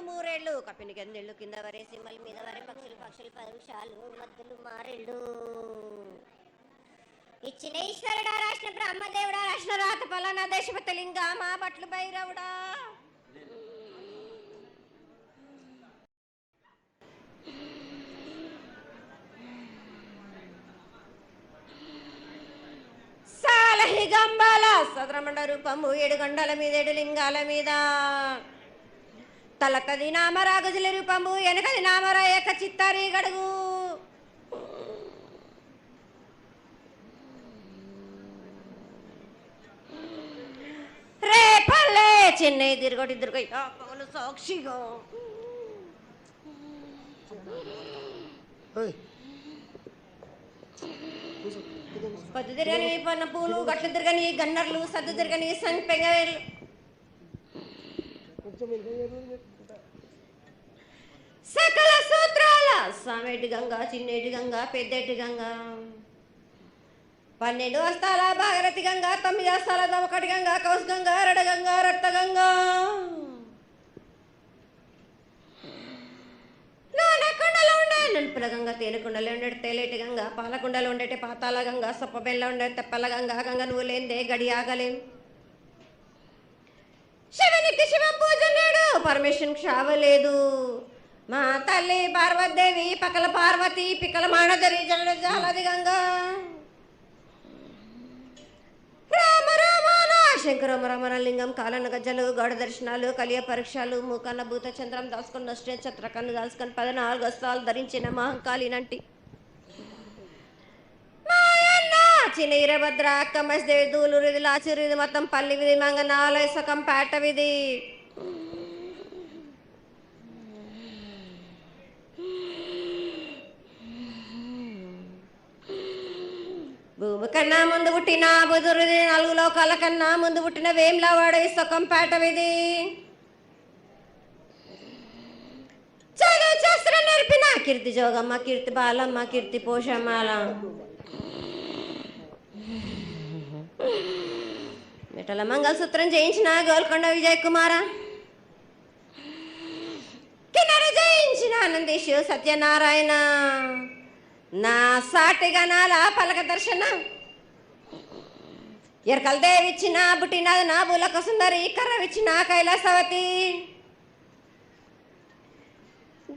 మూరేళ్ళు కపిని గందెళ్ళు కింద వరే సింహల మీద వరే పక్షులు పక్షులు పరుషాలు మధ్యలు మారేళ్ళు ఇచ్చిన ఈశ్వరుడా రాసిన బ్రహ్మదేవుడా రాసిన రాత పలానా దేశపతి లింగా మా బట్లు భైరవుడా సాలహిగంబాల సద్రమండ రూపము 7 గండల మీద 7 లింగాల మీద తలకది నామరాగుజుల రూపము వెనకది నామరా ఏక చిత్తారి గడుగు రేపల్లే చెన్నై తిరుగొట్టి దుర్గయ్య పవను సాక్షిగా పొద్దు తిరగని పన్న పూలు గట్లు తిరగని గన్నర్లు సద్దు తిరగని సంపెంగలు సకల సూత్రాల సామేటి గంగా చిన్నేటి గంగా పెద్దేటి గంగా 12 హస్తాల భాగరథి గంగా 9 హస్తాల దమకటి గంగా కౌస్ గంగా రడ గంగా రక్త గంగా నానకుండలో ఉండే నలుపుల గంగా తేనెకుండలో ఉండే తేలేటి గంగా పాలకుండలో ఉండేటి పాతాల గంగా సొప్పబెల్లో ఉండే తెప్పల గంగా గంగ నువ్వు లేందే గడి ఆగలేం శివునికి శివం పూజ నేడు పరమేశ్వరునికి క్షావలేదు మా తల్లి పార్వతీదేవి పకల పార్వతి పికల మానదరి జల జాలది గంగా రామ రామాన శంకర రమణ లింగం కాలన గజ్జలు గౌడ దర్శనాలు కలియ పరీక్షలు మూకన్న భూత చంద్రం దాసుకొని నష్ట ఛత్రకన్ను దాసుకొని 14 హస్తాలు ధరించిన మహంకాళినంటి చిన్న ఈరభద్ర అక్క మసిదేవి దూలూరు ఇది లాచూరు ఇది మొత్తం పల్లి విధి మంగనాలయ సకం పేట విధి భూమి కన్నా ముందు పుట్టిన బుధురుది 4 లోకాల కన్నా ముందు పుట్టిన వేమ్లవాడ సకం పేట విధి చదువు శాస్త్రం నేర్పిన కీర్తి జోగమ్మ కీర్తి బాలమ్మ కీర్తి పోషమ్మాల మిఠల మంగళసూత్రం జయించిన గోల్కొండ విజయ్ కుమార కిన్నర జయించిన ఆనందీషు సత్యనారాయణ నా సాటి గణాల పలక దర్శన ఎరకల దేవిచ్చిన బుట్టినది నా బులక సుందరి కర్రవిచ్చిన కైలాసవతి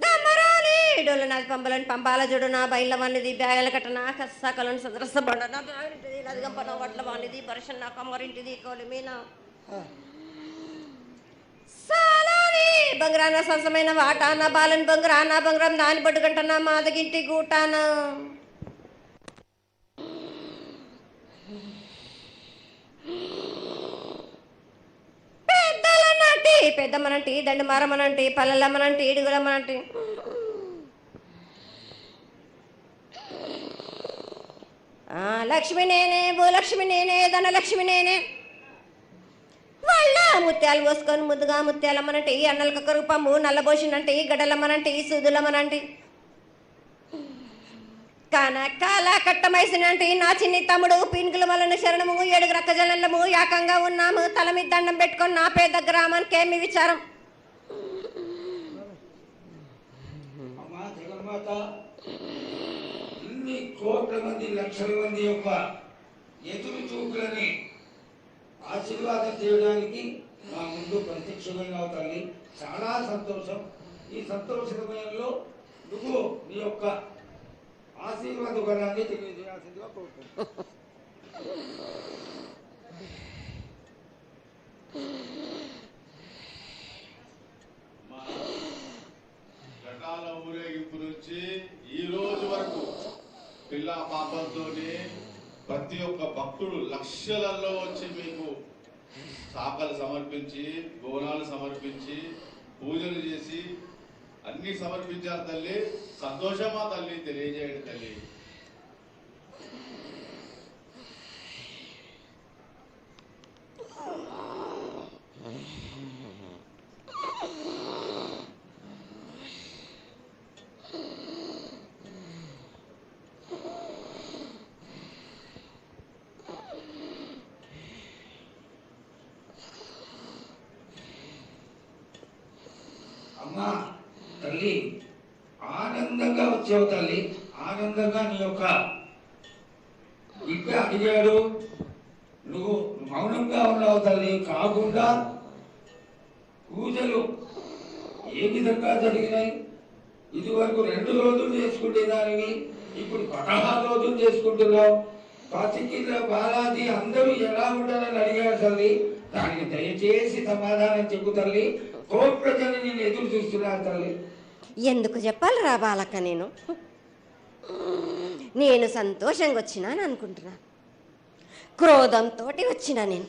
దమ్మరాని డోలనాది పంబలని పంపాల జుడు నా బయల వన్నిది బ్యాగల కట్ట నా సకలను సదరస బండ నా ఇంటిది నదిగంపన వడ్ల వానిది బరషన్ నా కమ్మరింటిది కోలి మీన సాలాని బంగ్రాన సరసమైన వాటాన బాలని బంగ్రాన బంగ్రం దాని బొడ్డుగంట నా మాదగింటి గూటాన పెద్దమ్మనంటి దండు మారమ్మనంటి పల్లెలమ్మనంటి ఇడుగులమ్మనంటి లక్ష్మి నేనే భూలక్ష్మి నేనే ధనలక్ష్మి నేనే వాళ్ళ ముత్యాలు పోసుకొని ముద్దుగా ముత్యాలమ్మనంటి అన్నలకొక రూపము నల్లబోసినంటి గడ్డలమ్మనంటి సూదులమ్మనంటి కనకాల కట్టమైసినంటి నా చిన్ని తమ్ముడు పీనుగుల వలన శరణము 7 రక్కజలము ఏకంగా ఉన్నాము తల మీద దండం పెట్టుకొని నా పేద గ్రామానికి ఏమి విచారం ఇన్ని కోట్ల మంది లక్షల మంది యొక్క ఎదురు చూపులని ఆశీర్వాదం చేయడానికి మా ముందు ప్రత్యక్షమైన తల్లి చాలా సంతోషం. ఈ సంతోష సమయంలో నువ్వు నీ యొక్క ఆశీర్వాద గణాన్ని తెలియజేయాల్సిందిగా కోరుకుంటున్నాను. ఘటాల ఊరేగింపు నుంచి ఈ రోజు వరకు పిల్ల పాపంతోనే ప్రతి ఒక్క భక్తుడు లక్షలలో వచ్చి మీకు శాఖలు సమర్పించి బోనాలు సమర్పించి పూజలు చేసి అన్ని సమర్పించారు తల్లి. సంతోషమా తల్లి తెలియజేయండి తల్లి. అమ్మా తల్లి, ఆనందంగా వచ్చావు తల్లి, ఆనందంగా నీ యొక్క బిడ్డ అడిగాడు, నువ్వు మౌనంగా ఉన్నావు తల్లి. కాకుండా పూజలు ఏ విధంగా జరిగినాయి? ఇదివరకు 2 రోజులు చేసుకుంటే దానివి ఇప్పుడు 16 రోజులు చేసుకుంటున్నావు. పసికిల బాలాజీ అందరూ ఎలా ఉండాలని అడిగారు తల్లి. దానికి దయచేసి సమాధానం చెప్పు తల్లి. కోటి ప్రజలు నేను ఎదురు చూస్తున్నారు తల్లి. ఎందుకు చెప్పాలిరా బాలక్క? నేను సంతోషంగా వచ్చినాను అనుకుంటున్నా, క్రోధంతో వచ్చినా నేను.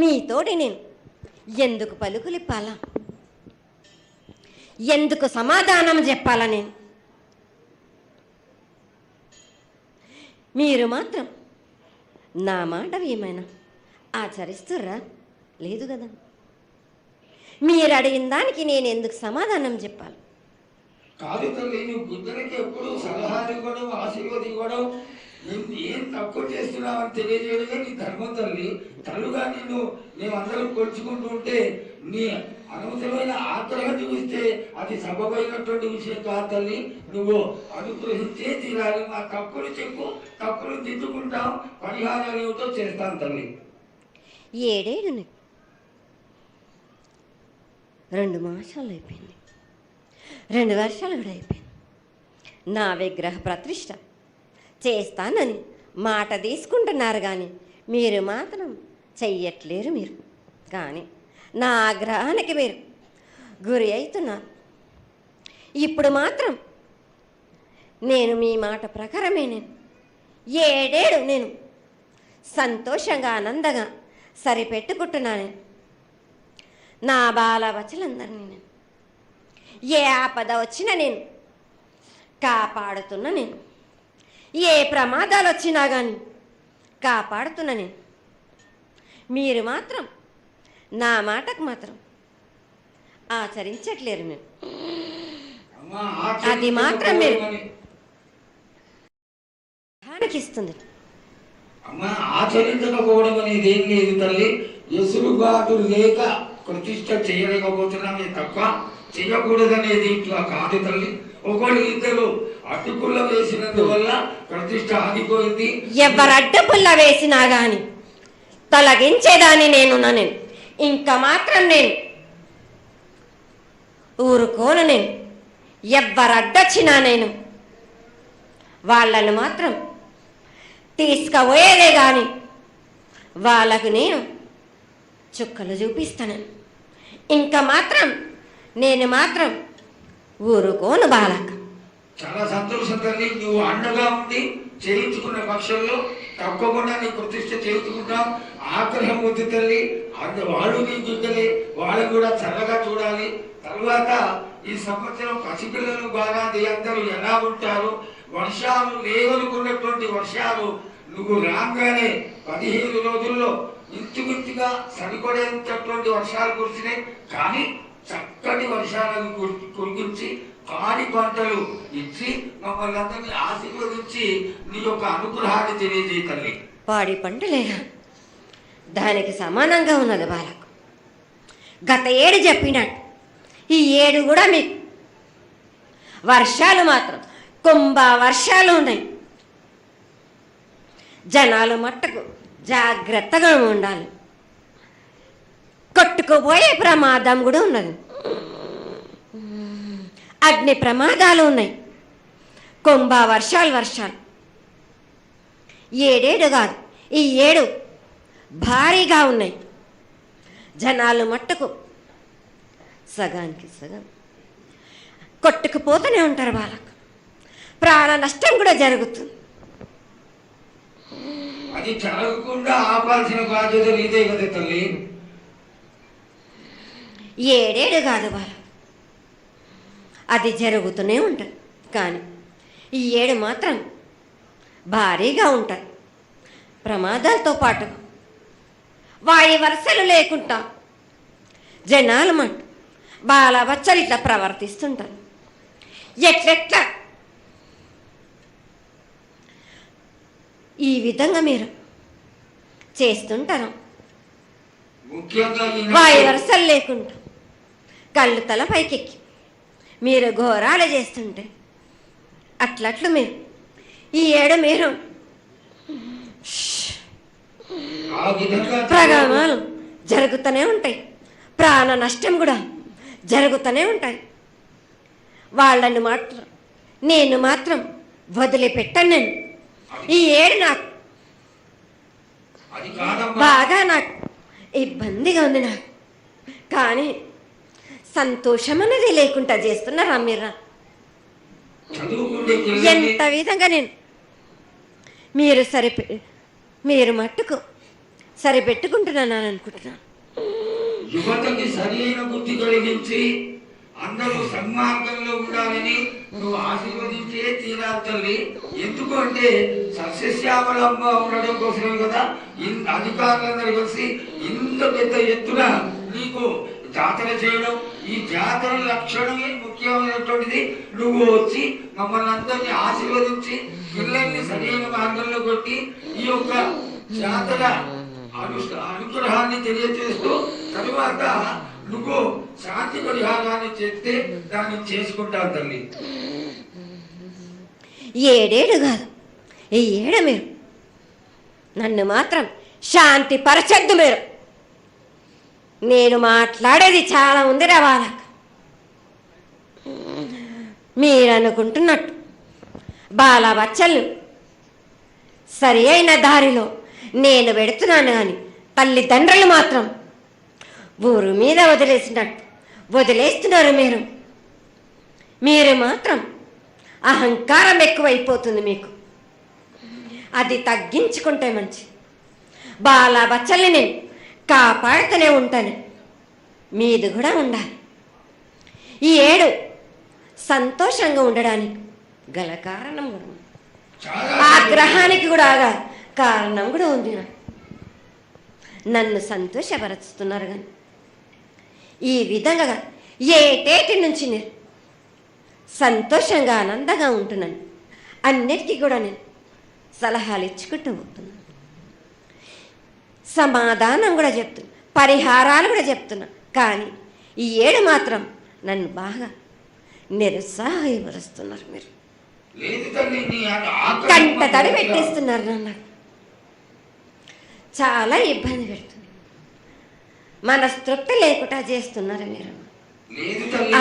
మీతోటి నేను ఎందుకు పలుకులిప్పాలా, ఎందుకు సమాధానం చెప్పాలా? నేను మీరు మాత్రం నా మాట ఏమైనా ఆచరిస్తుర్రా? లేదు కదా. మీరు అడిగిన దానికి నేను ఎందుకు సమాధానం చెప్పాలి? కాదు తల్లి, నువ్వు బుద్ధునికి ఎప్పుడు సలహాలు ఇవ్వడం, ఆశీర్వాదం ఇవ్వడం, ఏం తక్కువ చేస్తున్నావని తెలియజేయడమే నీ ధర్మం తల్లి. తల్లుగా మేమందరం కొలుచుకుంటూ ఉంటే నీ అనవసరమైన ఆగ్రహం చూపిస్తే అది సబబైనటువంటి విషయం కాదు తల్లి. నువ్వు అనుగ్రహించే తీరాలి. మా తప్పులు చెప్పు, తప్పులు దిద్దుకుంటాం, పరిహారాలు ఏమిటో చేస్తాం తల్లి. 7 ఏళ్ళు 2 మాసాలు అయిపోయింది, 2 వర్షాలు కూడా అయిపోయింది. నా విగ్రహ ప్రతిష్ట చేస్తానని మాట తీసుకుంటున్నారు కానీ మీరు మాత్రం చెయ్యట్లేరు. మీరు కానీ నా ఆగ్రహానికి మీరు గురి అవుతున్నారు. ఇప్పుడు మాత్రం నేను మీ మాట ప్రకారమే నేను 7 ఏళ్ళు నేను సంతోషంగా ఆనందంగా సరిపెట్టుకుంటున్నాను. నా బాల బచ్చలందరినీ నేను ఏ ఆపద వచ్చినా నేను కాపాడుతున్నా. నేను ఏ ప్రమాదాలు వచ్చినా కానీ కాపాడుతున్నా నేను. మీరు మాత్రం నా మాటకు మాత్రం ఆచరించట్లేరు. మీరు అది మాత్రం మీరు ఇస్తుంది. అమ్మ, ఆచరించకపోవడం అనేది ఏం లేదు తల్లి. ఎసురుబాటు లేక ప్రతిష్ట చేయలేకపోతున్నామే తప్ప చేయకూడదనేది ఇట్లా కాదు తల్లి. ఒకళ్ళు ఇద్దరు అడ్డుపుల్ల వేసినందువల్ల ప్రతిష్ట ఆగిపోయింది. ఎవరు అడ్డుపుల్ల వేసినా గాని తొలగించేదాన్ని నేను. ఇంకా మాత్రం నేను ఊరుకోను. నేను ఎవరు అడ్డొచ్చినా నేను వాళ్ళను మాత్రం తీసుకుపోయేదే కానీ వాళ్ళకు నేను చుక్కలు చూపిస్తాను. ఇంకా మాత్రం నేను మాత్రం ఊరుకోను బాలక. చాలా సంతోషం తల్లి. నువ్వు అండగా ఉండి చేయించుకున్న పక్షంలో తప్పకుండా నీ ప్రతిష్ట చేయించుకుంటాం. ఆగ్రహం వద్దు తల్లి. వాళ్ళు నీ బిడ్డలే, వాళ్ళు కూడా చల్లగా చూడాలి. తర్వాత ఈ సంవత్సరం పసిపిల్లలు బాగా అందరూ ఎలా ఉంటారు? వర్షాలు లేవనుకున్నటువంటి వర్షాలు నువ్వు రాగానే 15 రోజుల్లో ఇంచుమించుగా సరిపడేటటువంటి వర్షాలు కురిసినాయి. కానీ చక్కటి వర్షాలను కురిపించి పాడి పంటలు ఇచ్చి మమ్మల్ని అందరినీ ఆశీర్వదించి నీ యొక్క అనుగ్రహాన్ని తెలియజేయ తల్లి. పాడి పంటలేనా? దానికి సమానంగా ఉన్నది బాలకు. గత 7 చెప్పినట్టు ఈ 7 కూడా మీకు వర్షాలు మాత్రం కుంభ వర్షాలు ఉన్నాయి. జనాలు మట్టుకు జాగ్రత్తగా ఉండాలి. కొట్టుకుపోయే ప్రమాదం కూడా ఉన్నది. అగ్ని ప్రమాదాలు ఉన్నాయి. కుంభ వర్షాలు 7 కాదు, ఈ 7 భారీగా ఉన్నాయి. జనాలు మట్టుకు సగానికి సగం కొట్టుకుపోతూనే ఉంటారు. వాళ్ళకు ప్రాణ నష్టం కూడా జరుగుతుంది. అది జరగకుండా ఆపాల్సిన బాధ్యత నీదే కదా తల్లి. 7 కాదు వాళ్ళు, అది జరుగుతూనే ఉంటుంది. కానీ ఈ 7 మాత్రం భారీగా ఉంటాయి. ప్రమాదాలతో పాటు వాడి వరుసలు లేకుండా జనాలు మట్టు బాలబచ్చలు ఇట్లా ప్రవర్తిస్తుంటారు. ఎట్లెట్లా ఈ విధంగా మీరు చేస్తుంటారు. ముఖ్యంగా వాయు వరసలు లేకుండా కళ్ళు తల పైకెక్కి మీరు ఘోరాలు చేస్తుంటే అట్లట్లు మీరు ఈ ఏడు మీరు ప్రగామాలు జరుగుతూనే ఉంటాయి, ప్రాణ నష్టం కూడా జరుగుతూనే ఉంటాయి. వాళ్ళని మాత్రం నేను మాత్రం వదిలిపెట్టాను. నేను ఈ ఏడు నాకు బాగా నాకు ఇబ్బందిగా ఉంది నాకు, కానీ సంతోషం అనేది లేకుండా చేస్తున్నారా మీరు? ఎంత విధంగా నేను మీరు మట్టుకు సరిపెట్టుకుంటున్నాను అనుకుంటున్నాను. యువతకి సరైన బుద్ధి కలిగించి అందరూ సన్మార్గంలో ఉండాలని నువ్వు ఆశీర్వదించే తీరాలి తల్లి. ఎందుకు అంటే సస్యశ్యామలంగా ఉండడం కోసమే కదా అధికారులందరూ కలిసి ఇంత పెద్ద ఎత్తున నీకు జాతర చేయడం. ఈ జాతర లక్షణమే ముఖ్యమైనటువంటిది. నువ్వు వచ్చి మమ్మల్ని అందరినీ ఆశీర్వదించి పిల్లల్ని సరైన మార్గంలో కొట్టి ఈ యొక్క జాతర అనుగ్రహాన్ని తెలియజేస్తూ తరువాత నువ్వు శాంతి పరిహారాన్ని చేస్తే దాన్ని చేసుకుంటావు తల్లి. ఏడేడు కాదు, ఈ ఏడు మీరు నన్ను మాత్రం శాంతి పరచద్దు. నేను మాట్లాడేది చాలా ఉంది వాళ్ళకు. మీరు అనుకుంటున్నట్టు బాలబచ్చలు సరి అయిన దారిలో నేను పెడుతున్నాను, కానీ తల్లిదండ్రులు మాత్రం ఊరు మీద వదిలేస్తున్నారు. మీరు మాత్రం అహంకారం ఎక్కువైపోతుంది మీకు. అది తగ్గించుకుంటే మంచి. బాలబచ్చల్ని నేను కాపాడుతూనే ఉంటాను, మీది కూడా ఉండాలి. ఈ ఏడు సంతోషంగా ఉండడానికి గల కారణం కూడా ఉంది, ఆగ్రహానికి కూడా కారణం కూడా ఉంది. నన్ను సంతోషపరుస్తున్నారు, కానీ ఈ విధంగా ఏటేటి నుంచి నేను సంతోషంగా ఆనందంగా ఉంటున్నాను. అన్నిటికీ కూడా నేను సలహాలు ఇచ్చుకుంటూ పోతున్నాను, సమాధానం కూడా చెప్తున్నా, పరిహారాలు కూడా చెప్తున్నా. కానీ ఈ ఏడు మాత్రం నన్ను బాగా నిరుత్సాహపరుస్తున్నారు. మీరు కంట తడి పెట్టేస్తున్నారు, నన్ను చాలా ఇబ్బంది పెడుతున్నారు, మనస్తృప్తి లేకుండా చేస్తున్నారు మీరు.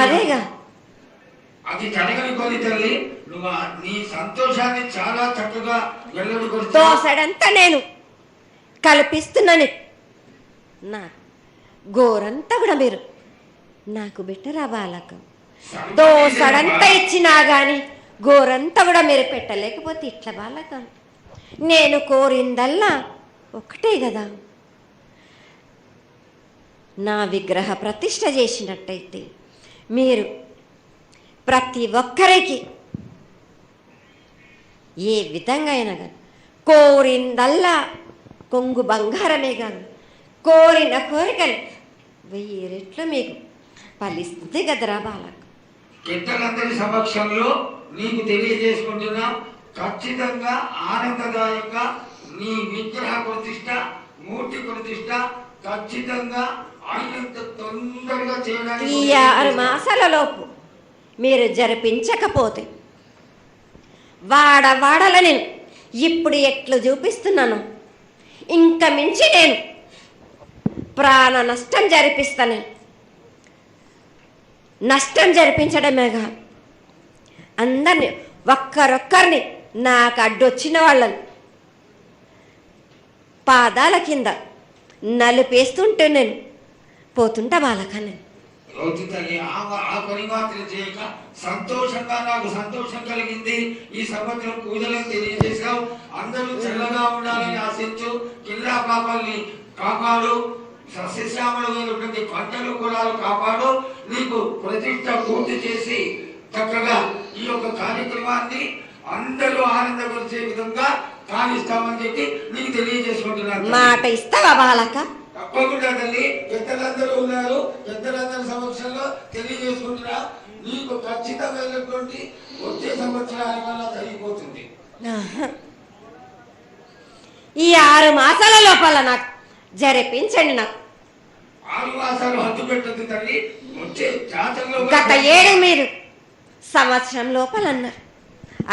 అదేగా అది జరగని కొని తల్లి, నువ్వు నీ సంతోషాన్ని చాలా చక్కగా దోసడంతా నేను కల్పిస్తున్నాను. నా గోరంతా కూడా మీరు నాకు బెట్టరా బాలక. దోసడంతా ఇచ్చినా కానీ గోరంతా కూడా మీరు పెట్టలేకపోతే ఇట్లా బాలక. నేను కోరిందల్లా ఒకటే కదా, నా విగ్రహ ప్రతిష్ఠ చేసినట్టయితే మీరు ప్రతి ఒక్కరికి ఏ విధంగా అయినా కానీ కోరిందల్లా కొంగు బంగారమే కాదు, కోరిన కోరికలు 1000 రెట్లు మీకు ఫలిస్తుంది కదరా బాలక. పెద్దలందరి సమక్షంలో నీకు తెలియజేసుకుంటున్నా, ఖచ్చితంగా ఆనందదాయంగా నీ విగ్రహ ప్రతిష్ఠ, మూర్తి ప్రతిష్ఠ ఖచ్చితంగా అయినంత తొందరగా చేయడానికి. ఈ 6 మాసాలలోపు మీరు జరిపించకపోతే వాడవాడల నేను ఇప్పుడు ఎట్లు చూపిస్తున్నాను, ఇంకా మించి నేను ప్రాణ నష్టం జరిపిస్తాను. నష్టం జరిపించడమేగా అందరినీ ఒక్కరొక్కరిని నాకు అడ్డొచ్చిన వాళ్ళని పాదాల కింద నలిపేస్తుంటే నేను పోతుంటా బాలకని. ఆ పని మాత్రం చేయక సంతోషంగా నాకు సంతోషం కలిగింది. ఈ సంవత్సరం పూజలను తెలియజేశావు. అందరూ చల్లగా ఉండాలని ఆశించు. కిల్లా పాపాలని కాపాడు, సస్యశ్యామలమైనటువంటి పంటలు కులాలు కాపాడు. నీకు ప్రతిష్ట పూర్తి చేసి చక్కగా ఈ యొక్క కార్యక్రమాన్ని అందరూ ఆనందపరిచే విధంగా కానిస్తామని చెప్పి నీకు తెలియజేసుకుంటున్నాను. మాట ఇస్తావా బాలక? తప్పకుండా తల్లి. పెద్దలందరూ ఉన్నారు, పెద్దలందరి సమక్షంలో తెలియజేసుకుంటున్నా. నీకు ఖచ్చితమైనటువంటి వచ్చే సంవత్సరాల వల్ల జరిగిపోతుంది. ఈ 6 మాసాల లోపల నాకు జరిపించండి. నాకు 6 మాసాలు హద్దు పెట్టదు తల్లి. వచ్చే జాతరలో గత ఏడు మీరు సంవత్సరం లోపల అన్నారు,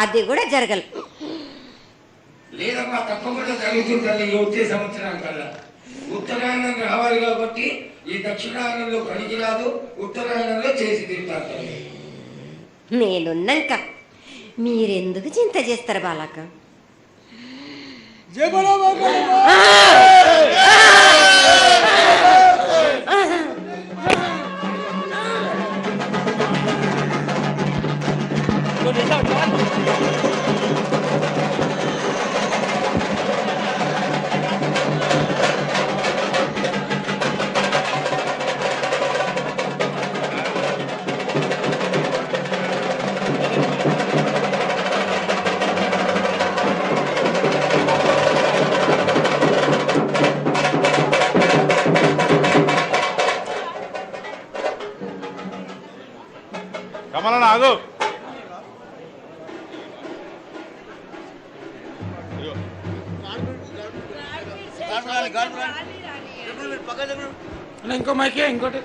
అది కూడా జరగలేదు. లేదమ్మా, తప్పకుండా జరుగుతుంది తల్లి. ఈ వచ్చే సంవత్సరం కల్లా ఉత్తరాయణం రావాలి కాబట్టి ఈ దక్షిణాయనంలో పనికి రాదు, ఉత్తరాయణంలో చేసి తీరుతారు తల్లి. నేనున్నాక మీరెందుకు చింత చేస్తారు బాలక? కమలన్న ఆగు. ఇంకో మైకే ఇంకోటి